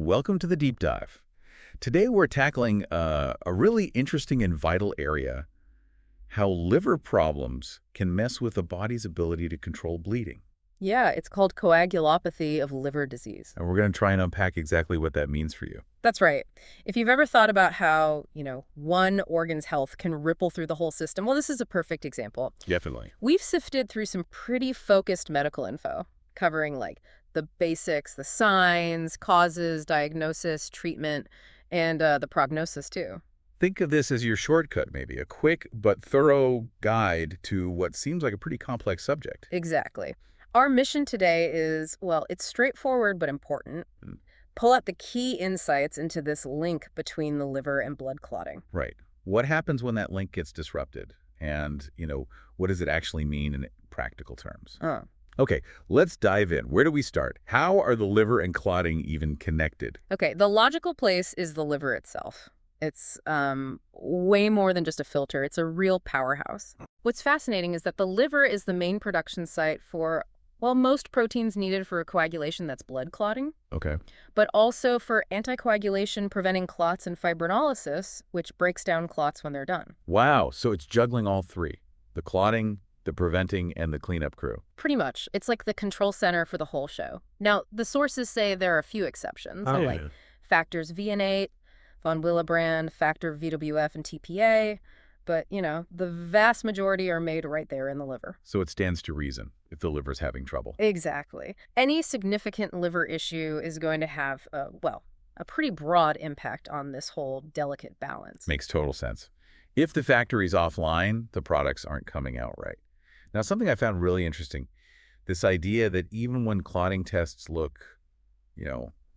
Welcome to the deep dive. Today we're tackling a really interesting and vital area, how liver problems can mess with the body's ability to control bleeding. Yeah, it's called coagulopathy of liver disease. And we're going to try and unpack exactly what that means for you. That's right. If you've ever thought about how, one organ's health can ripple through the whole system, well, this is a perfect example. Definitely. We've sifted through some pretty focused medical info, covering like the basics, the signs, causes, diagnosis, treatment, and the prognosis too. Think of this as your shortcut, maybe, a quick but thorough guide to what seems like a pretty complex subject. Exactly. Our mission today is, well, it's straightforward but important. Mm. Pull out the key insights into this link between the liver and blood clotting. Right. What happens when that link gets disrupted? And, what does it actually mean in practical terms? Okay, let's dive in. Where do we start? How are the liver and clotting even connected? Okay, the logical place is the liver itself. It's way more than just a filter. It's a real powerhouse. What's fascinating is that the liver is the main production site for, well, most proteins needed for coagulation, that's blood clotting, Okay. but also for anticoagulation, preventing clots, and fibrinolysis, which breaks down clots when they're done. Wow, so it's juggling all three, the clotting, the preventing, and the cleanup crew. Pretty much. It's like the control center for the whole show. Now, the sources say there are a few exceptions, like factors V and 8, von Willebrand, factor VWF, and TPA. But, the vast majority are made right there in the liver. So it stands to reason if the liver's having trouble. Exactly. Any significant liver issue is going to have, a pretty broad impact on this whole delicate balance. Makes total sense. If the factory's offline, the products aren't coming out right. Now, something I found really interesting, this idea that even when clotting tests look,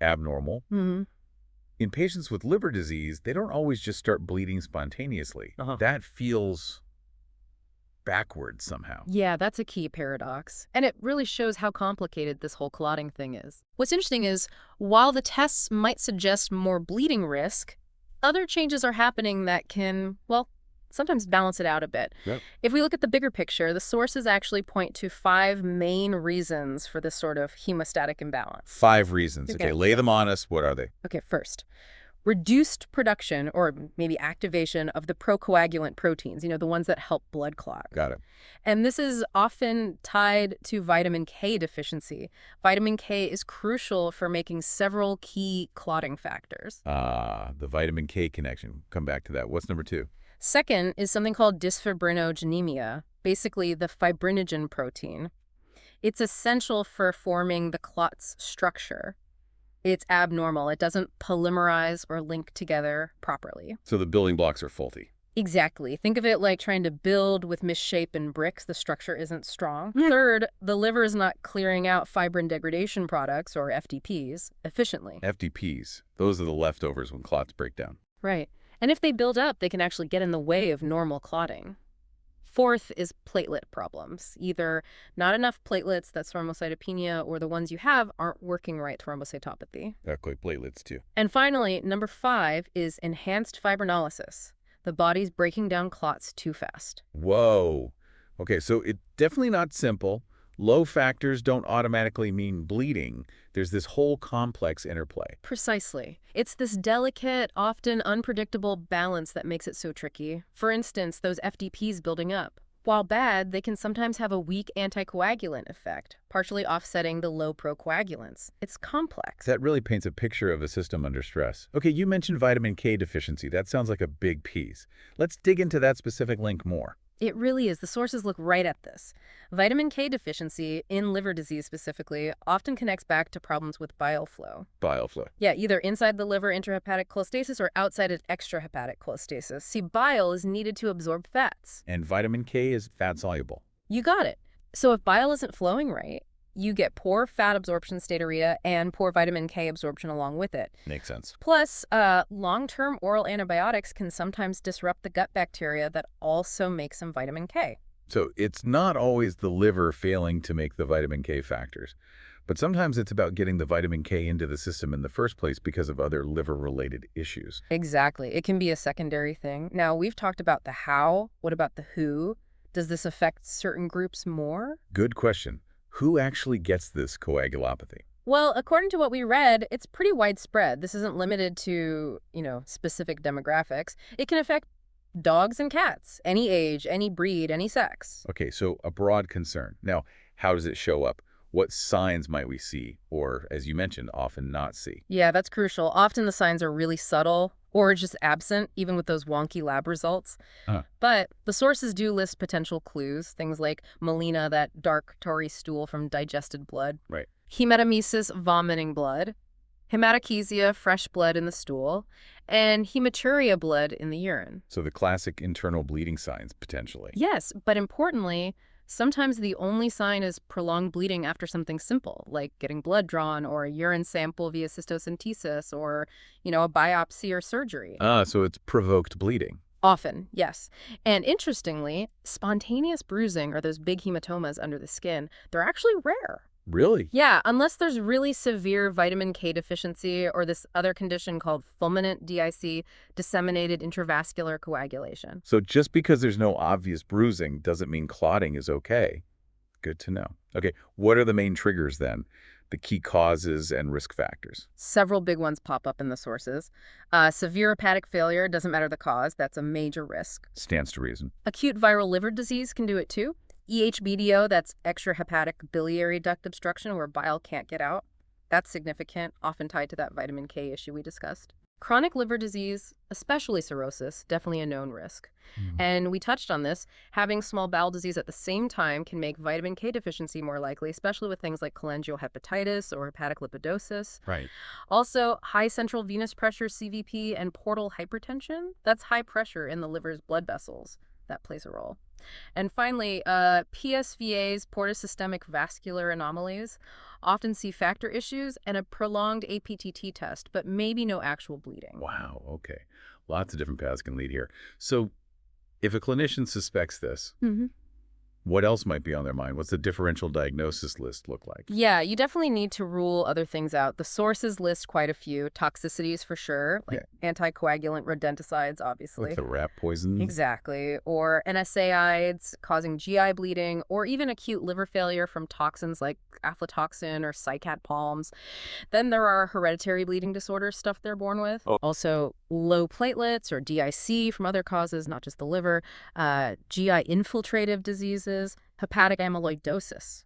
abnormal, in patients with liver disease, they don't always just start bleeding spontaneously. That feels backwards somehow. Yeah, that's a key paradox. And it really shows how complicated this whole clotting thing is. What's interesting is, while the tests might suggest more bleeding risk, other changes are happening that can, sometimes balance it out a bit. Yep. If we look at the bigger picture, the sources actually point to 5 main reasons for this sort of hemostatic imbalance. 5 reasons. Okay, lay them on us. What are they? Okay, first, reduced production or maybe activation of the procoagulant proteins, the ones that help blood clot. Got it. And this is often tied to vitamin K deficiency. Vitamin K is crucial for making several key clotting factors. The vitamin K connection. Come back to that. What's number 2? Second is something called dysfibrinogenemia, basically the fibrinogen protein. It's essential for forming the clot's structure. It's abnormal. It doesn't polymerize or link together properly. So the building blocks are faulty. Exactly. Think of it like trying to build with misshapen bricks. The structure isn't strong. Third, the liver is not clearing out fibrin degradation products, or FDPs, efficiently. FDPs. Those are the leftovers when clots break down. Right. And if they build up, they can actually get in the way of normal clotting. Fourth is platelet problems. Either not enough platelets, that's thrombocytopenia, or the ones you have aren't working right, thrombocytopathy. Okay, platelets too. And finally, number 5 is enhanced fibrinolysis. The body's breaking down clots too fast. Whoa. Okay, so it's definitely not simple. Low factors don't automatically mean bleeding. There's this whole complex interplay. Precisely. It's this delicate, often unpredictable balance that makes it so tricky. For instance, those FDPs building up. While bad, they can sometimes have a weak anticoagulant effect, partially offsetting the low procoagulants. It's complex. That really paints a picture of a system under stress. Okay, you mentioned vitamin K deficiency. That sounds like a big piece. Let's dig into that specific link more. It really is. The sources look right at this. Vitamin K deficiency, in liver disease specifically, often connects back to problems with bile flow. Bile flow. Yeah, either inside the liver, intrahepatic cholestasis, or outside it, extrahepatic cholestasis. See, bile is needed to absorb fats. And vitamin K is fat soluble. You got it. So if bile isn't flowing right, you get poor fat absorption steatorrhea and poor vitamin K absorption along with it. Makes sense. Plus, long-term oral antibiotics can sometimes disrupt the gut bacteria that also make some vitamin K. So it's not always the liver failing to make the vitamin K factors, but sometimes it's about getting the vitamin K into the system in the first place because of other liver-related issues. Exactly. It can be a secondary thing. Now, we've talked about the how. What about the who? Does this affect certain groups more? Good question. Who actually gets this coagulopathy? Well, according to what we read, it's pretty widespread. This isn't limited to, specific demographics. It can affect dogs and cats, any age, any breed, any sex. Okay, so a broad concern. Now, how does it show up? What signs might we see, or, as you mentioned, often not see? Yeah, that's crucial. Often the signs are really subtle or just absent, even with those wonky lab results. Huh, But the sources do list potential clues, things like melena, that dark, tarry stool from digested blood, right. hematemesis, vomiting blood, hematochezia, fresh blood in the stool, and hematuria, blood in the urine. So the classic internal bleeding signs, potentially. Yes, but importantly, sometimes the only sign is prolonged bleeding after something simple, like getting blood drawn or a urine sample via cystocentesis or, a biopsy or surgery. Ah, so it's provoked bleeding. Often, yes. And interestingly, spontaneous bruising or those big hematomas under the skin, they're actually rare. Really? Yeah, unless there's really severe vitamin K deficiency or this other condition called fulminant DIC, disseminated intravascular coagulation. So just because there's no obvious bruising doesn't mean clotting is okay. Good to know. Okay, what are the main triggers then? The key causes and risk factors? Several big ones pop up in the sources. Severe hepatic failure, doesn't matter the cause, that's a major risk. Stands to reason. Acute viral liver disease can do it too. EHBDO, that's extrahepatic biliary duct obstruction where bile can't get out. That's significant, often tied to that vitamin K issue we discussed. Chronic liver disease, especially cirrhosis, definitely a known risk. Mhm. And we touched on this. Having small bowel disease at the same time can make vitamin K deficiency more likely, especially with things like cholangiohepatitis or hepatic lipidosis. Right. Also, high central venous pressure, CVP, and portal hypertension. That's high pressure in the liver's blood vessels. That plays a role. And finally, PSVAs, portosystemic vascular anomalies, often see factor issues and a prolonged APTT test, but maybe no actual bleeding. Wow, okay. Lots of different paths can lead here. So if a clinician suspects this, Mhm. what else might be on their mind? What's the differential diagnosis list look like? Yeah, you definitely need to rule other things out. The sources list quite a few. Toxicities for sure, like anticoagulant rodenticides, obviously. Like the rat poison? Exactly. Or NSAIDs causing GI bleeding, or even acute liver failure from toxins like aflatoxin or cycat palms. Then there are hereditary bleeding disorders, stuff they're born with. Oh. Also, low platelets or DIC from other causes, not just the liver. GI infiltrative diseases, hepatic amyloidosis.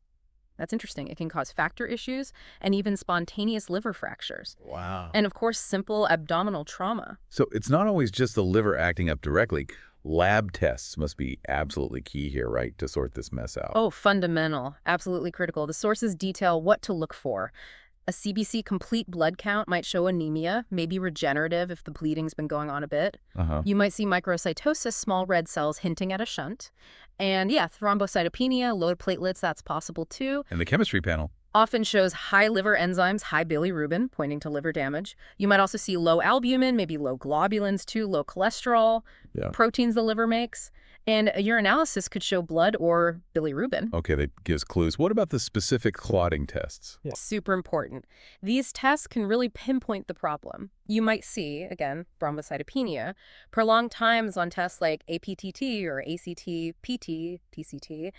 That's interesting. It can cause factor issues and even spontaneous liver fractures. Wow. And of course, simple abdominal trauma. So it's not always just the liver acting up directly. Lab tests must be absolutely key here, right, to sort this mess out. Oh, fundamental. Absolutely critical. The sources detail what to look for. A CBC complete blood count might show anemia, maybe regenerative if the bleeding's been going on a bit. Uh-huh. You might see microcytosis, small red cells hinting at a shunt. And yeah, thrombocytopenia, low platelets, that's possible too. And the chemistry panel. Often shows high liver enzymes, high bilirubin, pointing to liver damage. You might also see low albumin, maybe low globulins too, low cholesterol, Yeah. proteins the liver makes. And a urinalysis could show blood or bilirubin. Okay, that gives clues. What about the specific clotting tests? Super important. These tests can really pinpoint the problem. You might see, again, thrombocytopenia, prolonged times on tests like APTT or ACT, PT, TCT,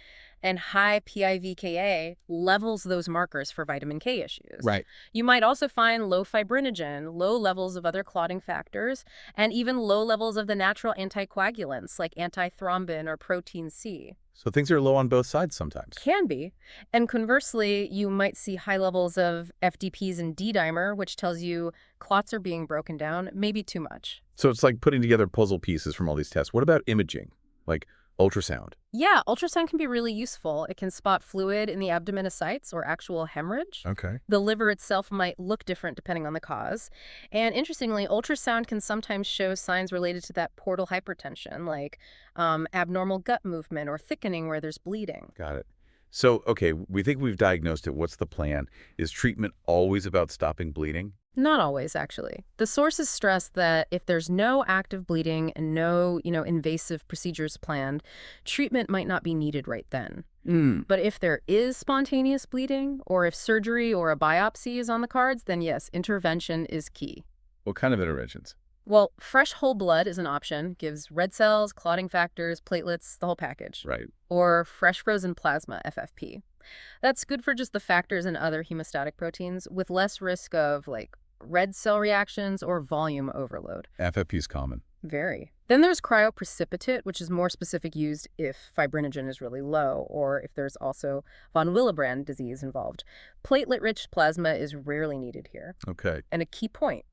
and high PIVKA levels those markers for vitamin K issues. Right. You might also find low fibrinogen, low levels of other clotting factors, and even low levels of the natural anticoagulants like antithrombin or protein C. So things are low on both sides sometimes. Can be. And conversely, you might see high levels of FDPs and D-dimer, which tells you clots are being broken down, maybe too much. So it's like putting together puzzle pieces from all these tests. What about imaging, like ultrasound? Yeah, ultrasound can be really useful. It can spot fluid in the abdominocytes or actual hemorrhage. Okay. The liver itself might look different depending on the cause. And interestingly, ultrasound can sometimes show signs related to that portal hypertension, like abnormal gut movement or thickening where there's bleeding. Got it. So, okay, we think we've diagnosed it. What's the plan? Is treatment always about stopping bleeding? Not always, actually. The sources stress that if there's no active bleeding and no, invasive procedures planned, treatment might not be needed right then. But if there is spontaneous bleeding, or if surgery or a biopsy is on the cards, then yes, intervention is key. What kind of interventions? Well, fresh whole blood is an option, gives red cells, clotting factors, platelets, the whole package. Right. Or fresh frozen plasma, FFP. That's good for just the factors and other hemostatic proteins with less risk of, like, red cell reactions or volume overload. FFP is common. Very. Then there's cryoprecipitate, which is more specific used if fibrinogen is really low or if there's also von Willebrand disease involved. Platelet-rich plasma is rarely needed here. Okay. And a key point,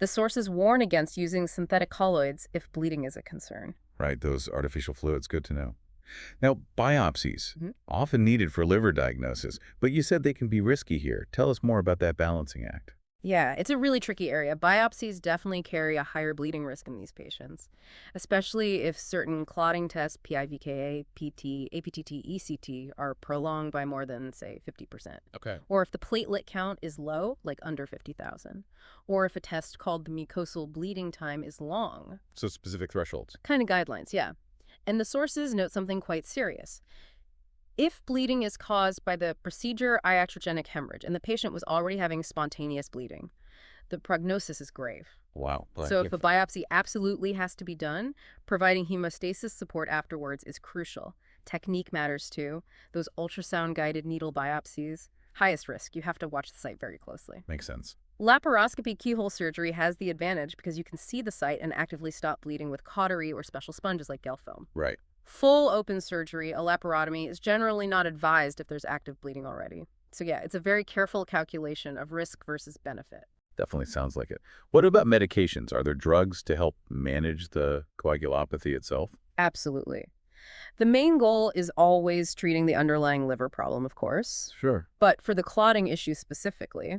the sources warn against using synthetic colloids if bleeding is a concern. Right, those artificial fluids, good to know. Now, biopsies, Mhm. often needed for liver diagnosis, but you said they can be risky here. Tell us more about that balancing act. Yeah, it's a really tricky area. Biopsies definitely carry a higher bleeding risk in these patients, especially if certain clotting tests, PIVKA, PT, APTT, ECT, are prolonged by more than, say, 50%. Okay. Or if the platelet count is low, like under 50,000. Or if a test called the mucosal bleeding time is long. So specific thresholds. Kind of guidelines, yeah. And the sources note something quite serious. If bleeding is caused by the procedure iatrogenic hemorrhage and the patient was already having spontaneous bleeding, the prognosis is grave. Wow. So if a biopsy absolutely has to be done, providing hemostasis support afterwards is crucial. Technique matters too. Those ultrasound-guided needle biopsies, highest risk. You have to watch the site very closely. Makes sense. Laparoscopy keyhole surgery has the advantage because you can see the site and actively stop bleeding with cautery or special sponges like gel foam. Right. Full open surgery, a laparotomy, is generally not advised if there's active bleeding already. So yeah, it's a very careful calculation of risk versus benefit. Definitely sounds like it. What about medications? Are there drugs to help manage the coagulopathy itself? Absolutely. The main goal is always treating the underlying liver problem, of course. Sure. But for the clotting issue specifically,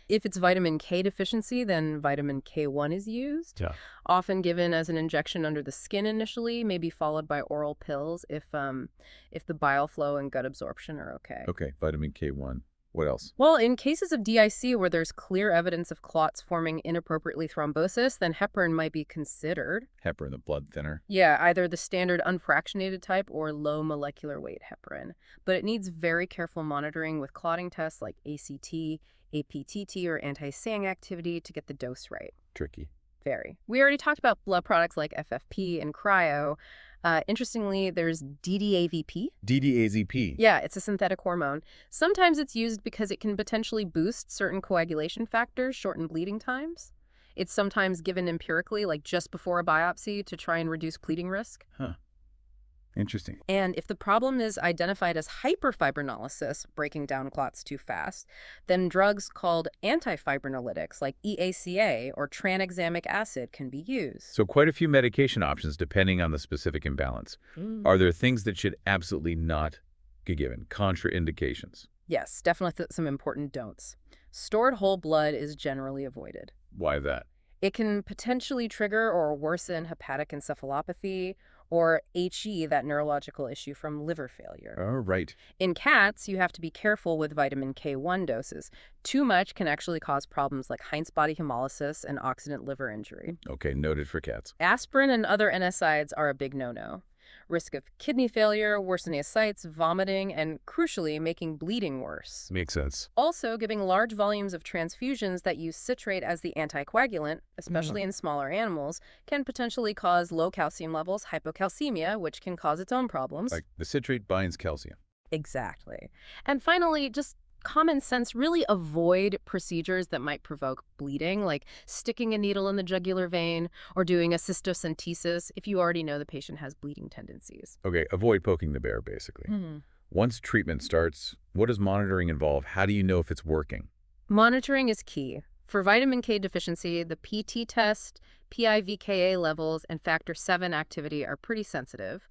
if it's vitamin K deficiency, then vitamin K1 is used, Yeah. often given as an injection under the skin initially, maybe followed by oral pills if the bile flow and gut absorption are okay. Okay, vitamin K1. What else? Well, in cases of DIC where there's clear evidence of clots forming inappropriately thrombosis, then heparin might be considered. Heparin, the blood thinner. Yeah, either the standard unfractionated type or low molecular weight heparin. But it needs very careful monitoring with clotting tests like ACT, APTT, or anti-SANG activity to get the dose right. Tricky. Very. We already talked about blood products like FFP and cryo. Interestingly, there's DDAVP. DDAZP. Yeah, it's a synthetic hormone. Sometimes it's used because it can potentially boost certain coagulation factors, shorten bleeding times. It's sometimes given empirically, like just before a biopsy, to try and reduce bleeding risk. Huh. Interesting. And if the problem is identified as hyperfibrinolysis, breaking down clots too fast, then drugs called antifibrinolytics like EACA or tranexamic acid can be used. So quite a few medication options depending on the specific imbalance. Are there things that should absolutely not be given? Contraindications? Yes, definitely some important don'ts. Stored whole blood is generally avoided. Why that? It can potentially trigger or worsen hepatic encephalopathy or HE, that neurological issue from liver failure. Oh, right. In cats, you have to be careful with vitamin K1 doses. Too much can actually cause problems like Heinz body hemolysis and oxidant liver injury. Okay, noted for cats. Aspirin and other NSAIDs are a big no-no. Risk of kidney failure, worsening ascites, vomiting, and crucially, making bleeding worse. Makes sense. Also, giving large volumes of transfusions that use citrate as the anticoagulant, especially in smaller animals, can potentially cause low calcium levels, hypocalcemia, which can cause its own problems. Like the citrate binds calcium. Exactly. And finally, just common sense, really avoid procedures that might provoke bleeding, like sticking a needle in the jugular vein or doing a cystocentesis if you already know the patient has bleeding tendencies. Okay, avoid poking the bear, basically. Once treatment starts, what does monitoring involve? How do you know if it's working? Monitoring is key. For vitamin K deficiency, the PT test, PIVKA levels, and factor VII activity are pretty sensitive.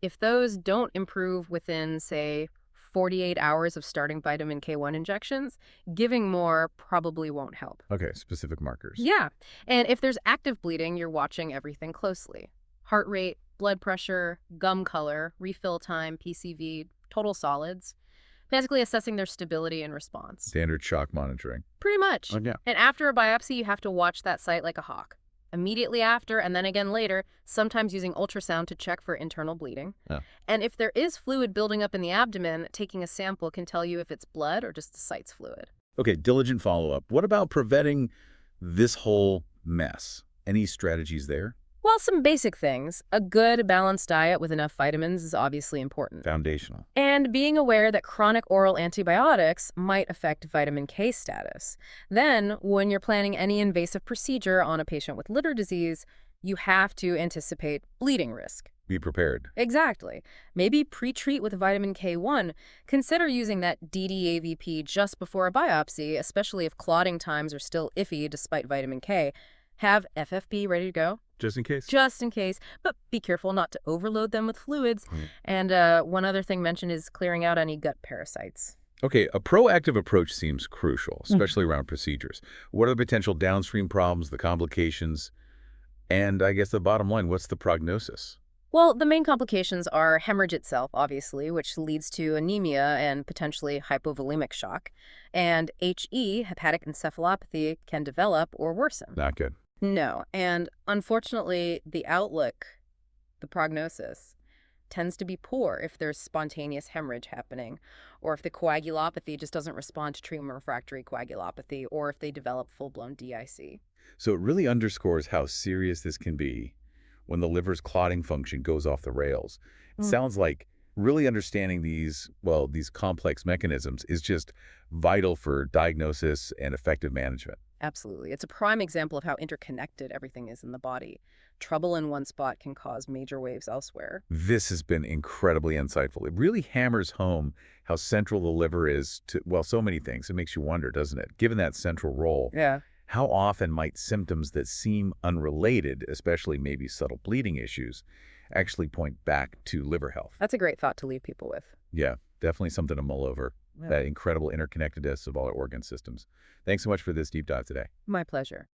If those don't improve within, say, 48 hours of starting vitamin K1 injections, giving more probably won't help. Okay, specific markers. Yeah. And if there's active bleeding, you're watching everything closely. Heart rate, blood pressure, gum color, refill time, PCV, total solids. Basically assessing their stability and response. Standard shock monitoring. Pretty much. Oh, yeah. And after a biopsy, you have to watch that site like a hawk. Immediately after, and then again later, sometimes using ultrasound to check for internal bleeding. Oh. And if there is fluid building up in the abdomen, taking a sample can tell you if it's blood or just the site's fluid. Okay, diligent follow-up. What about preventing this whole mess? Any strategies there? Well, some basic things. A good, balanced diet with enough vitamins is obviously important. Foundational. And being aware that chronic oral antibiotics might affect vitamin K status. Then, when you're planning any invasive procedure on a patient with liver disease, you have to anticipate bleeding risk. Be prepared. Exactly. Maybe pre-treat with vitamin K1. Consider using that DDAVP just before a biopsy, especially if clotting times are still iffy despite vitamin K. Have FFP ready to go, Just in case. just in case, but be careful not to overload them with fluids. Right. And one other thing mentioned is clearing out any gut parasites. Okay, a proactive approach seems crucial, especially around procedures. What are the potential downstream problems, the complications, and I guess the bottom line, what's the prognosis? Well, the main complications are hemorrhage itself, obviously, which leads to anemia and potentially hypovolemic shock. And HE, hepatic encephalopathy, can develop or worsen. Not good. No, and unfortunately, the outlook, the prognosis, tends to be poor if there's spontaneous hemorrhage happening, or if the coagulopathy just doesn't respond to treatment-refractory coagulopathy, or if they develop full-blown DIC. So it really underscores how serious this can be when the liver's clotting function goes off the rails. It sounds like really understanding these complex mechanisms is just vital for diagnosis and effective management. Absolutely. It's a prime example of how interconnected everything is in the body. Trouble in one spot can cause major waves elsewhere. This has been incredibly insightful. It really hammers home how central the liver is to, well, so many things. It makes you wonder, doesn't it? Given that central role, Yeah. how often might symptoms that seem unrelated, especially maybe subtle bleeding issues, actually point back to liver health? That's a great thought to leave people with. Yeah, definitely something to mull over, Yeah. that incredible interconnectedness of all our organ systems. Thanks so much for this deep dive today. My pleasure.